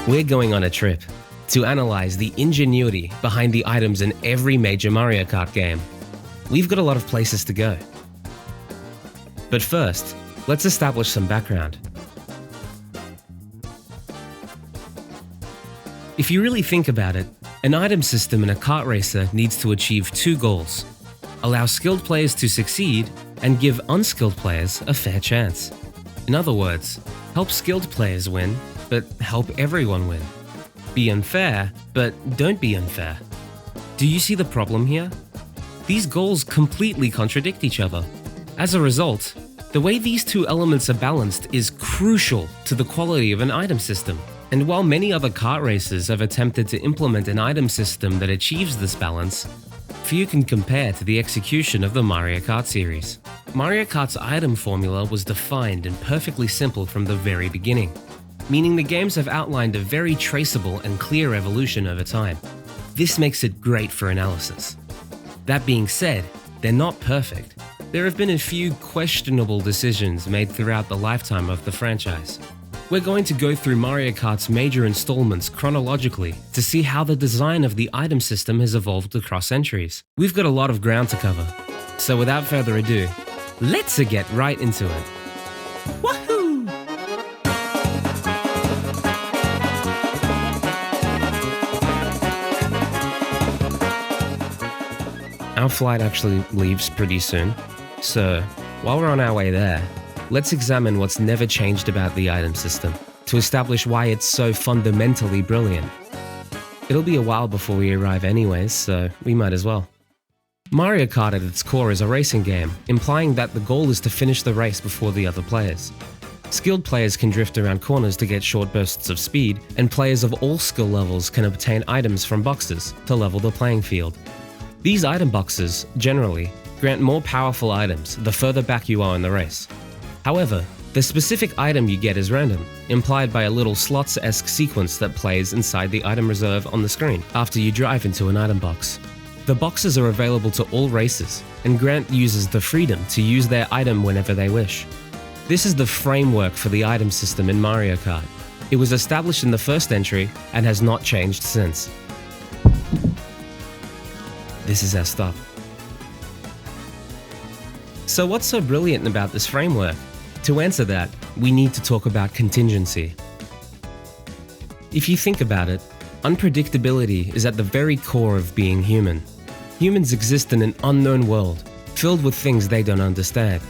We're going on a trip to analyze the ingenuity behind the items in every major Mario Kart game. We've got a lot of places to go. But first, let's establish some background. If you really think about it, an item system in a kart racer needs to achieve two goals: allow skilled players to succeed and give unskilled players a fair chance. In other words, help skilled players win, but help everyone win. Be unfair, but don't be unfair. Do you see the problem here? These goals completely contradict each other. As a result, the way these two elements are balanced is crucial to the quality of an item system. And while many other kart racers have attempted to implement an item system that achieves this balance, few can compare to the execution of the Mario Kart series. Mario Kart's item formula was defined and perfectly simple from the very beginning, meaning the games have outlined a very traceable and clear evolution over time. This makes it great for analysis. That being said, they're not perfect. There have been a few questionable decisions made throughout the lifetime of the franchise. We're going to go through Mario Kart's major installments chronologically to see how the design of the item system has evolved across centuries. We've got a lot of ground to cover, so without further ado, let's get right into it. Woohoo! Our flight actually leaves pretty soon, so while we're on our way there, let's examine what's never changed about the item system to establish why it's so fundamentally brilliant. It'll be a while before we arrive anyways, so we might as well. Mario Kart at its core is a racing game, implying that the goal is to finish the race before the other players. Skilled players can drift around corners to get short bursts of speed, and players of all skill levels can obtain items from boxes to level the playing field. These item boxes, generally, grant more powerful items the further back you are in the race. However, the specific item you get is random, implied by a little slots-esque sequence that plays inside the item reserve on the screen after you drive into an item box. The boxes are available to all racers and grant users the freedom to use their item whenever they wish. This is the framework for the item system in Mario Kart. It was established in the first entry and has not changed since. This is our stop. So what's so brilliant about this framework? To answer that, we need to talk about contingency. If you think about it, unpredictability is at the very core of being human. Humans exist in an unknown world, filled with things they don't understand.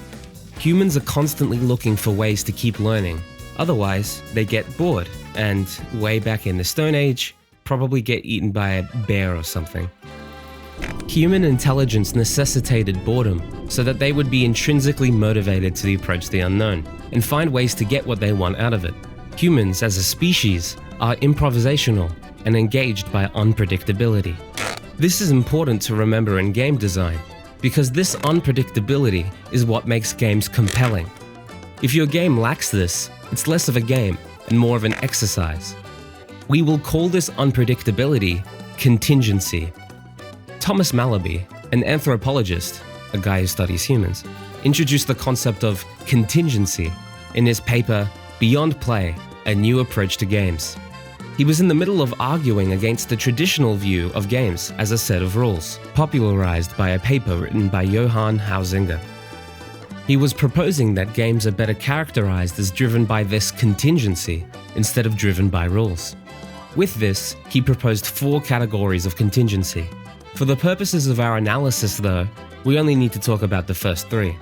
Humans are constantly looking for ways to keep learning, otherwise they get bored and, way back in the Stone Age, probably get eaten by a bear or something. Human intelligence necessitated boredom so that they would be intrinsically motivated to approach the unknown and find ways to get what they want out of it. Humans, as a species, are improvisational and engaged by unpredictability. This is important to remember in game design, because this unpredictability is what makes games compelling. If your game lacks this, it's less of a game and more of an exercise. We will call this unpredictability contingency. Thomas Malaby, an anthropologist, a guy who studies humans, introduced the concept of contingency in his paper Beyond Play, A New Approach to Games. He was in the middle of arguing against the traditional view of games as a set of rules, popularized by a paper written by Johann Huizinga. He was proposing that games are better characterized as driven by this contingency instead of driven by rules. With this, he proposed 4 categories of contingency. For the purposes of our analysis though, we only need to talk about the first 3.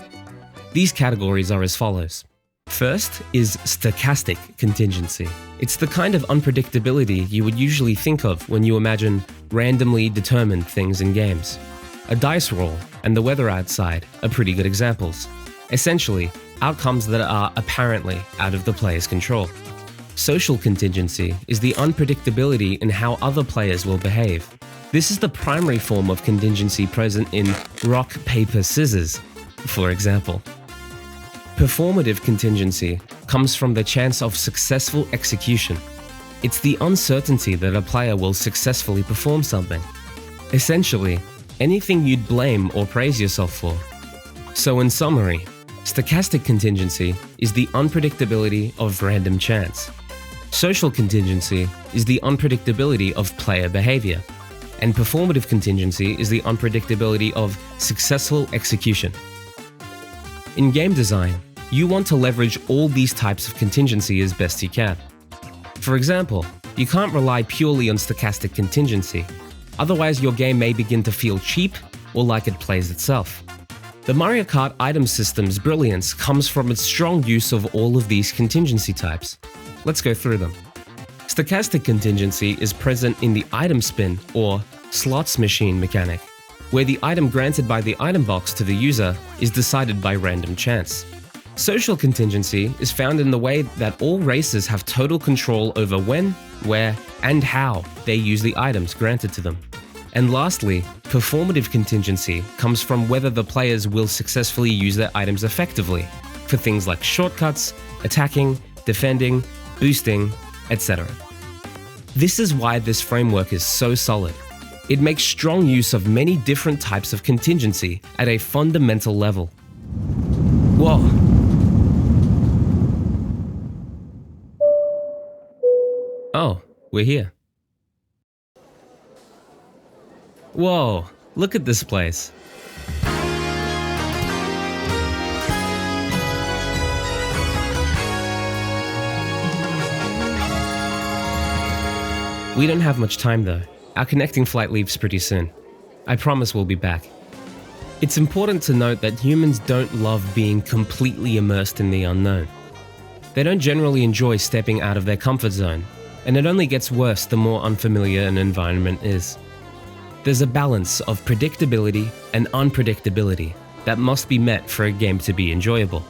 These categories are as follows. First is stochastic contingency. It's the kind of unpredictability you would usually think of when you imagine randomly determined things in games. A dice roll and the weather outside are pretty good examples. Essentially, outcomes that are apparently out of the player's control. Social contingency is the unpredictability in how other players will behave. This is the primary form of contingency present in rock, paper, scissors, for example. Performative contingency comes from the chance of successful execution. It's the uncertainty that a player will successfully perform something. Essentially, anything you'd blame or praise yourself for. So in summary, stochastic contingency is the unpredictability of random chance. Social contingency is the unpredictability of player behavior, and performative contingency is the unpredictability of successful execution. In game design, you want to leverage all these types of contingency as best you can. For example, you can't rely purely on stochastic contingency, otherwise your game may begin to feel cheap or like it plays itself. The Mario Kart item system's brilliance comes from its strong use of all of these contingency types. Let's go through them. Stochastic contingency is present in the item spin or slots machine mechanic, where the item granted by the item box to the user is decided by random chance. Social contingency is found in the way that all racers have total control over when, where, and how they use the items granted to them. And lastly, performative contingency comes from whether the players will successfully use their items effectively for things like shortcuts, attacking, defending, boosting, etc. This is why this framework is so solid. It makes strong use of many different types of contingency at a fundamental level. Whoa! Oh, we're here. Whoa, look at this place. We don't have much time though. Our connecting flight leaves pretty soon. I promise we'll be back. It's important to note that humans don't love being completely immersed in the unknown. They don't generally enjoy stepping out of their comfort zone, and it only gets worse the more unfamiliar an environment is. There's a balance of predictability and unpredictability that must be met for a game to be enjoyable.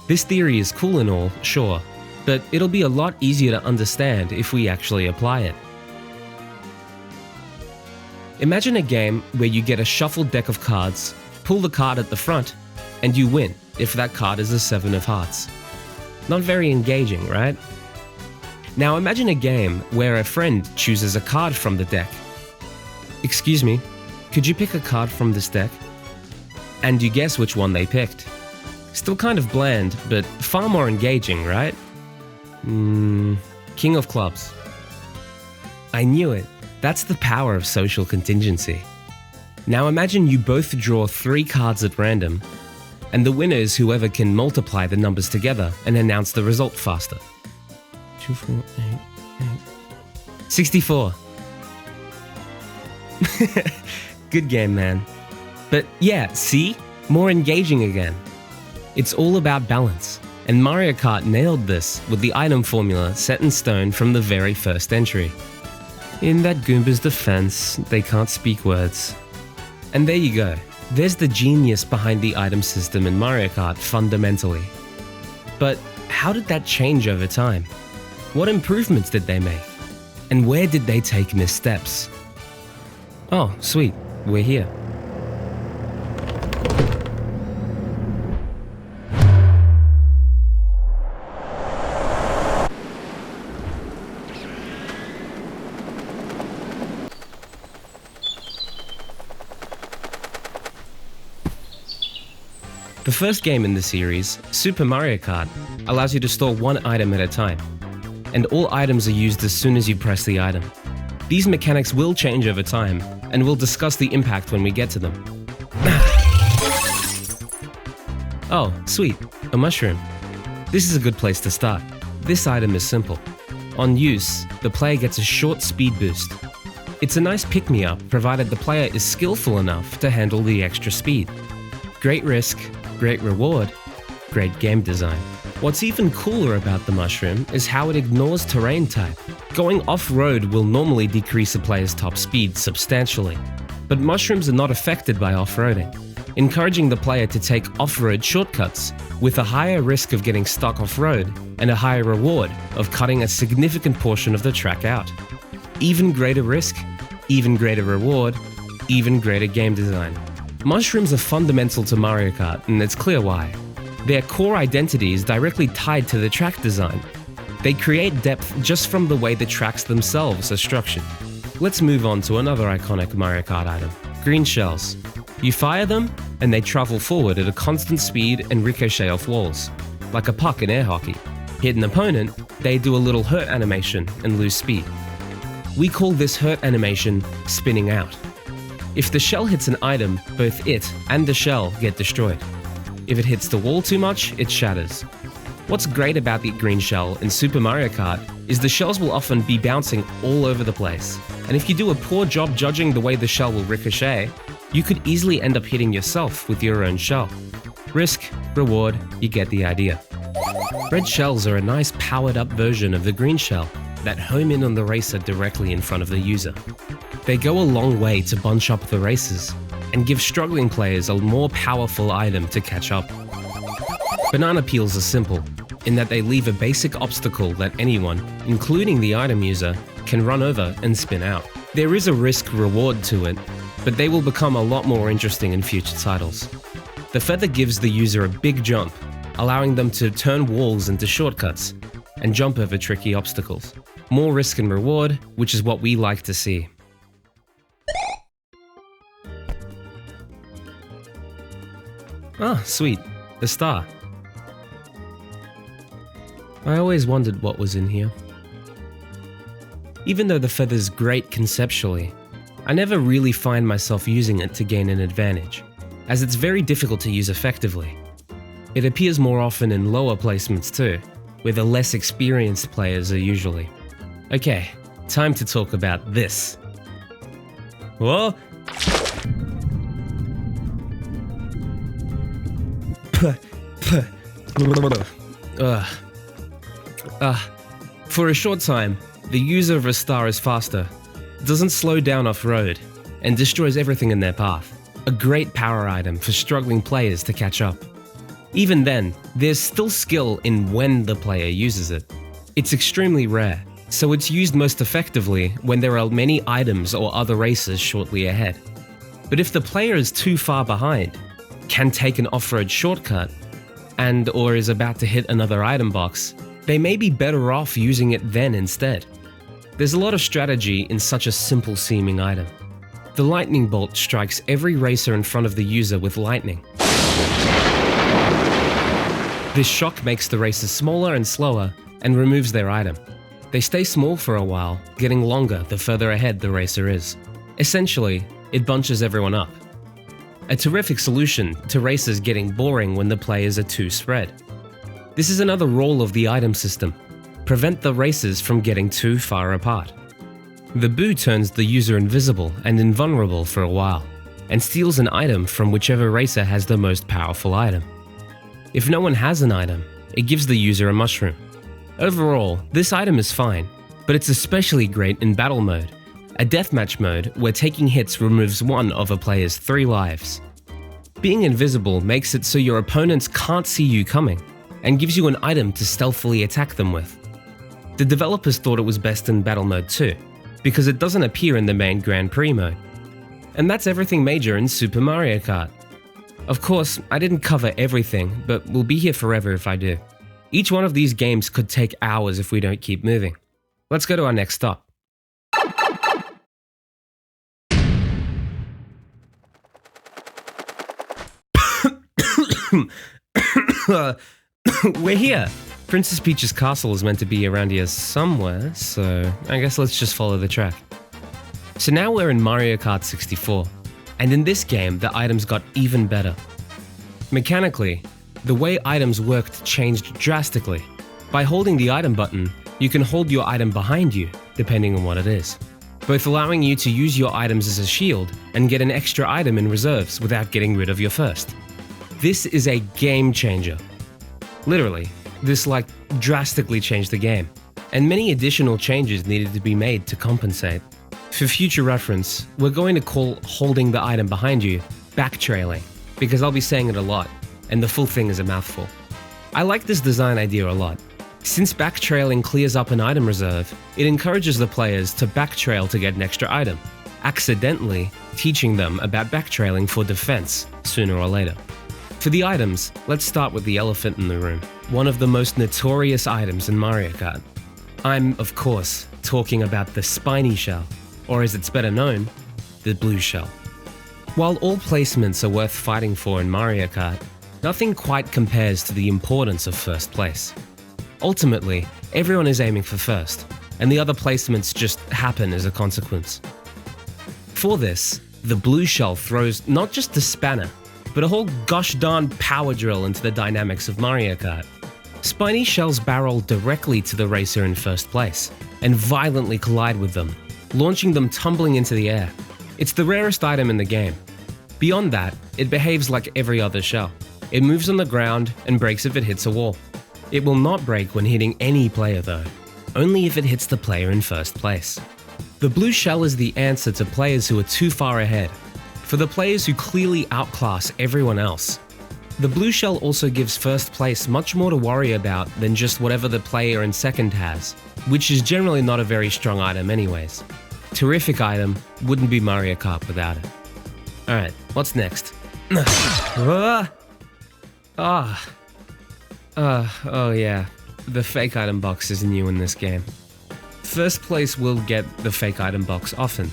This theory is cool and all, sure, but it'll be a lot easier to understand if we actually apply it. Imagine a game where you get a shuffled deck of cards, pull the card at the front, and you win if that card is a 7 of hearts. Not very engaging, right? Now imagine a game where a friend chooses a card from the deck. Excuse me, could you pick a card from this deck? And you guess which one they picked. Still kind of bland, but far more engaging, right? King of Clubs. I knew it. That's the power of social contingency. Now imagine you both draw 3 cards at random, and the winner is whoever can multiply the numbers together and announce the result faster. 2, 4, 8, 8. 64. Good game, man. But yeah, see? More engaging again. It's all about balance, and Mario Kart nailed this with the item formula set in stone from the very first entry. In that Goomba's defense, they can't speak words. And there you go. There's the genius behind the item system in Mario Kart fundamentally. But how did that change over time? What improvements did they make? And where did they take missteps? Oh, sweet, we're here. The first game in the series, Super Mario Kart, allows you to store one item at a time, and all items are used as soon as you press the item. These mechanics will change over time, and we'll discuss the impact when we get to them. Oh, sweet, a mushroom. This is a good place to start. This item is simple. On use, the player gets a short speed boost. It's a nice pick-me-up provided the player is skillful enough to handle the extra speed. Great risk, great reward, great game design. What's even cooler about the mushroom is how it ignores terrain type. Going off-road will normally decrease a player's top speed substantially, but mushrooms are not affected by off-roading, encouraging the player to take off-road shortcuts with a higher risk of getting stuck off-road and a higher reward of cutting a significant portion of the track out. Even greater risk, even greater reward, even greater game design. Mushrooms are fundamental to Mario Kart, and it's clear why. Their core identity is directly tied to the track design. They create depth just from the way the tracks themselves are structured. Let's move on to another iconic Mario Kart item, green shells. You fire them, and they travel forward at a constant speed and ricochet off walls, like a puck in air hockey. Hit an opponent, they do a little hurt animation and lose speed. We call this hurt animation spinning out. If the shell hits an item, both it and the shell get destroyed. If it hits the wall too much, it shatters. What's great about the green shell in Super Mario Kart is the shells will often be bouncing all over the place. And if you do a poor job judging the way the shell will ricochet, you could easily end up hitting yourself with your own shell. Risk, reward, you get the idea. Red shells are a nice powered up version of the green shell that home in on the racer directly in front of the user. They go a long way to bunch up the racers and give struggling players a more powerful item to catch up. Banana peels are simple, in that they leave a basic obstacle that anyone, including the item user, can run over and spin out. There is a risk-reward to it, but they will become a lot more interesting in future titles. The feather gives the user a big jump, allowing them to turn walls into shortcuts and jump over tricky obstacles. More risk and reward, which is what we like to see. Ah, sweet. A star. I always wondered what was in here. Even though the feather's great conceptually, I never really find myself using it to gain an advantage, as it's very difficult to use effectively. It appears more often in lower placements too, where the less experienced players are usually. Okay, time to talk about this. Whoa! For a short time, the user of a star is faster, doesn't slow down off-road, and destroys everything in their path. A great power item for struggling players to catch up. Even then, there's still skill in when the player uses it. It's extremely rare, so it's used most effectively when there are many items or other racers shortly ahead. But if the player is too far behind, can take an off-road shortcut, or is about to hit another item box, they may be better off using it then instead. There's a lot of strategy in such a simple seeming item. The lightning bolt strikes every racer in front of the user with lightning. This shock makes the racers smaller and slower and removes their item. They stay small for a while, getting longer the further ahead the racer is. Essentially, it bunches everyone up. A terrific solution to racers getting boring when the players are too spread. This is another role of the item system. Prevent the racers from getting too far apart. The boo turns the user invisible and invulnerable for a while, and steals an item from whichever racer has the most powerful item. If no one has an item, it gives the user a mushroom. Overall, this item is fine, but it's especially great in battle mode, a deathmatch mode where taking hits removes one of a player's 3 lives. Being invisible makes it so your opponents can't see you coming, and gives you an item to stealthily attack them with. The developers thought it was best in battle mode too, because it doesn't appear in the main Grand Prix mode. And that's everything major in Super Mario Kart. Of course, I didn't cover everything, but we'll be here forever if I do. Each one of these games could take hours if we don't keep moving. Let's go to our next stop. We're here! Princess Peach's castle is meant to be around here somewhere, so I guess let's just follow the track. So now we're in Mario Kart 64, and in this game the items got even better. Mechanically, the way items worked changed drastically. By holding the item button, you can hold your item behind you, depending on what it is, both allowing you to use your items as a shield and get an extra item in reserves without getting rid of your first. This is a game changer. Literally, this drastically changed the game, and many additional changes needed to be made to compensate. For future reference, we're going to call holding the item behind you backtrailing, because I'll be saying it a lot, and the full thing is a mouthful. I like this design idea a lot. Since backtrailing clears up an item reserve, it encourages the players to backtrail to get an extra item, accidentally teaching them about backtrailing for defense sooner or later. For the items, let's start with the elephant in the room, one of the most notorious items in Mario Kart. I'm, of course, talking about the spiny shell, or as it's better known, the blue shell. While all placements are worth fighting for in Mario Kart, nothing quite compares to the importance of first place. Ultimately, everyone is aiming for first, and the other placements just happen as a consequence. For this, the blue shell throws not just a spanner, but a whole gosh darn power drill into the dynamics of Mario Kart. Spiny shells barrel directly to the racer in first place, and violently collide with them, launching them tumbling into the air. It's the rarest item in the game. Beyond that, it behaves like every other shell. It moves on the ground and breaks if it hits a wall. It will not break when hitting any player though, only if it hits the player in first place. The blue shell is the answer to players who are too far ahead, for the players who clearly outclass everyone else. The blue shell also gives first place much more to worry about than just whatever the player in second has, which is generally not a very strong item anyways. Terrific item, wouldn't be Mario Kart without it. Alright, what's next? Oh yeah, the fake item box is new in this game. First place will get the fake item box often,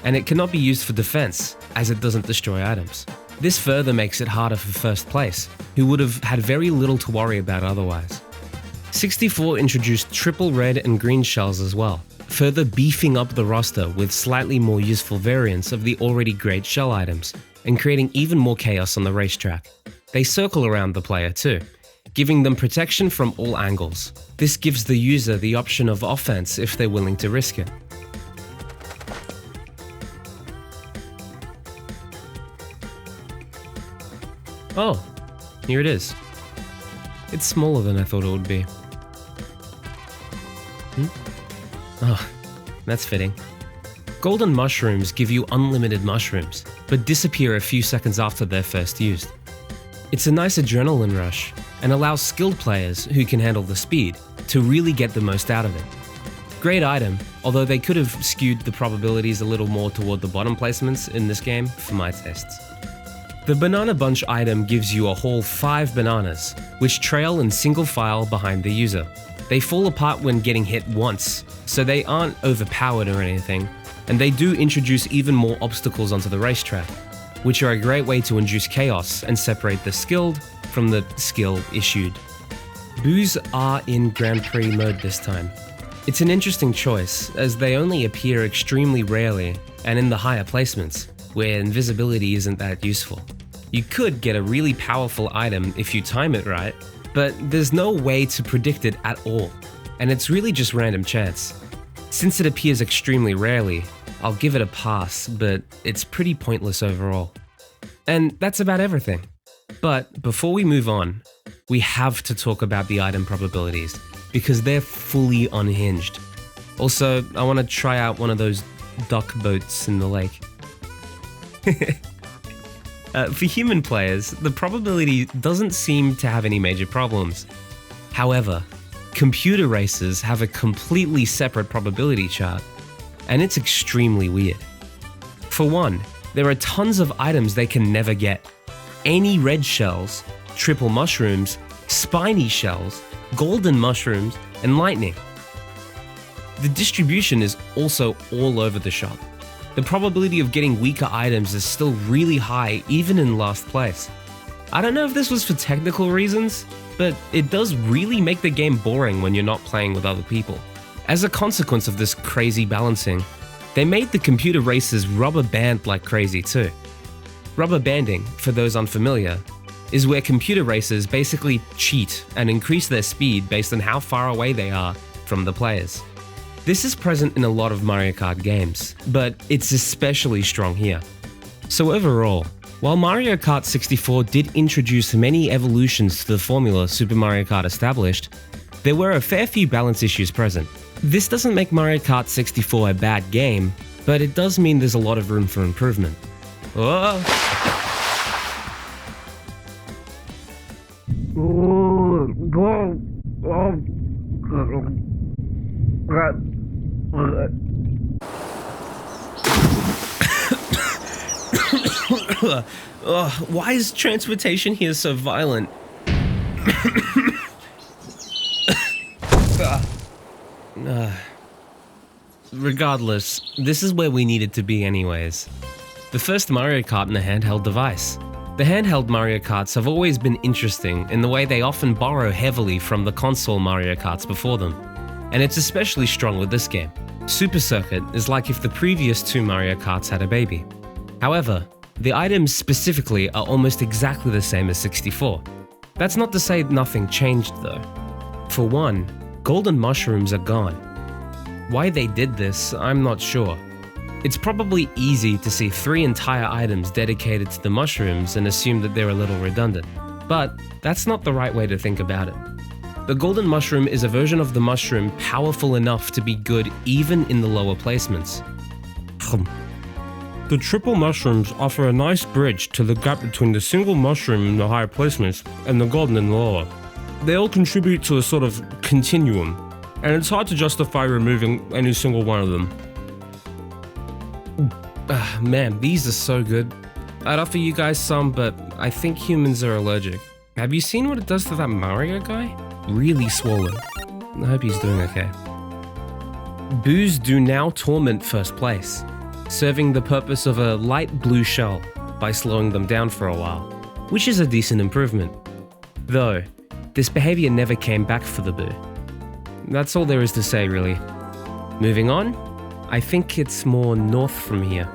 and it cannot be used for defense, as it doesn't destroy items. This further makes it harder for first place, who would have had very little to worry about otherwise. 64 introduced triple red and green shells as well, further beefing up the roster with slightly more useful variants of the already great shell items, and creating even more chaos on the racetrack. They circle around the player too, giving them protection from all angles. This gives the user the option of offense if they're willing to risk it. Oh, here it is. It's smaller than I thought it would be. Oh, that's fitting. Golden mushrooms give you unlimited mushrooms, but disappear a few seconds after they're first used. It's a nice adrenaline rush, and allows skilled players who can handle the speed to really get the most out of it. Great item, although they could have skewed the probabilities a little more toward the bottom placements in this game for my tastes. The Banana Bunch item gives you a whole 5 bananas, which trail in single file behind the user. They fall apart when getting hit once, so they aren't overpowered or anything, and they do introduce even more obstacles onto the racetrack, which are a great way to induce chaos and separate the skilled from the skill-issued. Boos are in Grand Prix mode this time. It's an interesting choice, as they only appear extremely rarely and in the higher placements, where invisibility isn't that useful. You could get a really powerful item if you time it right, but there's no way to predict it at all, and it's really just random chance. Since it appears extremely rarely, I'll give it a pass, but it's pretty pointless overall. And that's about everything. But before we move on, we have to talk about the item probabilities, because they're fully unhinged. Also, I want to try out one of those duck boats in the lake. For human players, the probability doesn't seem to have any major problems. However, computer racers have a completely separate probability chart, and it's extremely weird. For one, there are tons of items they can never get. Any red shells, triple mushrooms, spiny shells, golden mushrooms, and lightning. The distribution is also all over the shop. The probability of getting weaker items is still really high even in last place. I don't know if this was for technical reasons, but it does really make the game boring when you're not playing with other people. As a consequence of this crazy balancing, they made the computer races rubber band like crazy too. Rubber banding, for those unfamiliar, is where computer racers basically cheat and increase their speed based on how far away they are from the players. This is present in a lot of Mario Kart games, but it's especially strong here. So overall, while Mario Kart 64 did introduce many evolutions to the formula Super Mario Kart established, there were a fair few balance issues present. This doesn't make Mario Kart 64 a bad game, but it does mean there's a lot of room for improvement. Oh. Why is transportation here so violent? Regardless, this is where we needed to be anyways. The first Mario Kart in a handheld device. The handheld Mario Karts have always been interesting in the way they often borrow heavily from the console Mario Karts before them, and it's especially strong with this game. Super Circuit is like if the previous two Mario Karts had a baby. However, the items specifically are almost exactly the same as 64. That's not to say nothing changed though. For one, golden mushrooms are gone. Why they did this, I'm not sure. It's probably easy to see 3 entire items dedicated to the mushrooms and assume that they're a little redundant, but that's not the right way to think about it. The golden mushroom is a version of the mushroom powerful enough to be good even in the lower placements. The triple mushrooms offer a nice bridge to the gap between the single mushroom in the higher placements and the golden in the lower. They all contribute to a sort of continuum, and it's hard to justify removing any single one of them. Man, these are so good. I'd offer you guys some, but I think humans are allergic. Have you seen what it does to that Mario guy? Really swollen. I hope he's doing okay. Boos do now torment first place, serving the purpose of a light blue shell by slowing them down for a while, which is a decent improvement. Though, this behavior never came back for the Boo. That's all there is to say, really. Moving on, I think it's more north from here.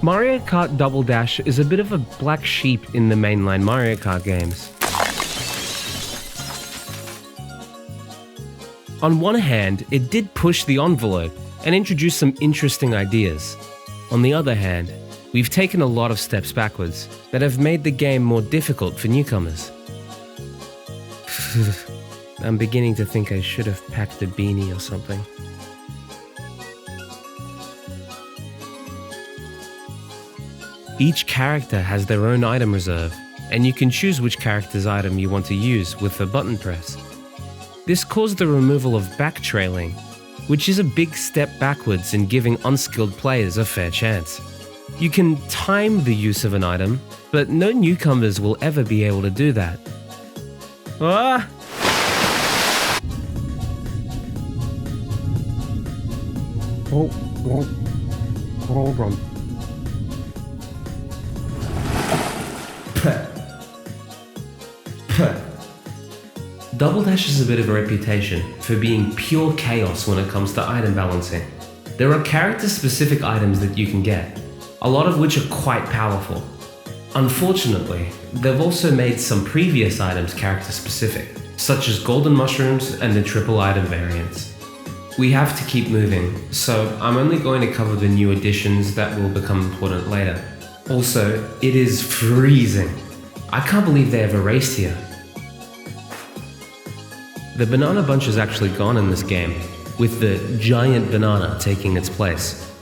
Mario Kart Double Dash is a bit of a black sheep in the mainline Mario Kart games. On one hand, it did push the envelope and introduce some interesting ideas. On the other hand, we've taken a lot of steps backwards that have made the game more difficult for newcomers. I'm beginning to think I should have packed a beanie or something. Each character has their own item reserve, and you can choose which character's item you want to use with a button press. This caused the removal of backtrailing, which is a big step backwards in giving unskilled players a fair chance. You can time the use of an item, but no newcomers will ever be able to do that. Ah! Hold on. Double Dash has a bit of a reputation for being pure chaos when it comes to item balancing. There are character-specific items that you can get, a lot of which are quite powerful. Unfortunately, they've also made some previous items character-specific, such as golden mushrooms and the triple item variants. We have to keep moving, so I'm only going to cover the new additions that will become important later. Also, it is freezing. I can't believe they have a race here. The banana bunch is actually gone in this game, with the giant banana taking its place.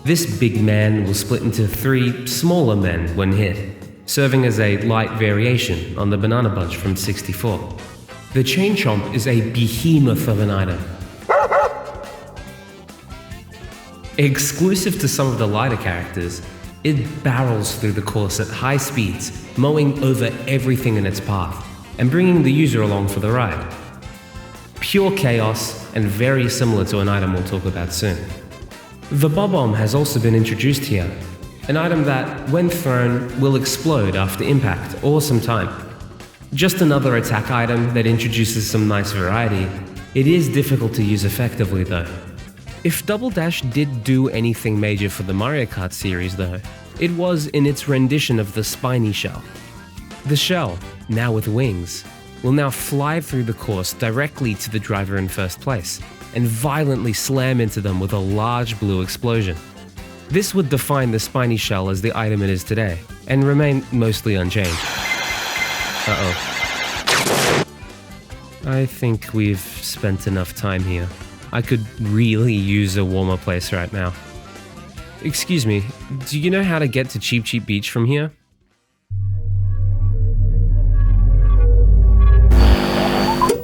This big man will split into 3 smaller men when hit, serving as a light variation on the banana bunch from 64. The chain chomp is a behemoth of an item. Exclusive to some of the lighter characters, it barrels through the course at high speeds, mowing over everything in its path, and bringing the user along for the ride. Pure chaos, and very similar to an item we'll talk about soon. The Bob-omb has also been introduced here, an item that, when thrown, will explode after impact or some time. Just another attack item that introduces some nice variety. It is difficult to use effectively though. If Double Dash did do anything major for the Mario Kart series though, it was in its rendition of the spiny shell. The shell, now with wings, will now fly through the course directly to the driver in first place, and violently slam into them with a large blue explosion. This would define the spiny shell as the item it is today, and remain mostly unchanged. Uh-oh. I think we've spent enough time here. I could really use a warmer place right now. Excuse me, do you know how to get to Cheep Cheep Beach from here?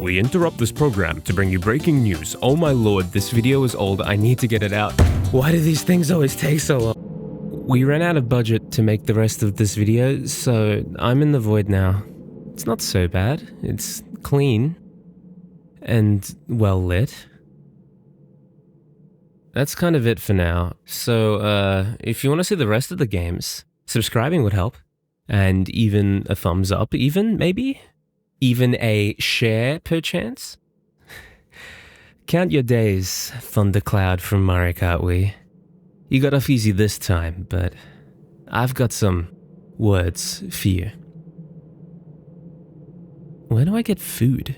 We interrupt this program to bring you breaking news. Oh my lord, this video is old, I need to get it out. Why do these things always take so long? We ran out of budget to make the rest of this video, so I'm in the void now. It's not so bad, it's clean. and well lit. That's kind of it for now. So, if you want to see the rest of the games, subscribing would help. And even a thumbs up, even, maybe? Even a share, perchance? Count your days, Thundercloud from Mario Kart Wii. You got off easy this time, but I've got some words for you. Where do I get food?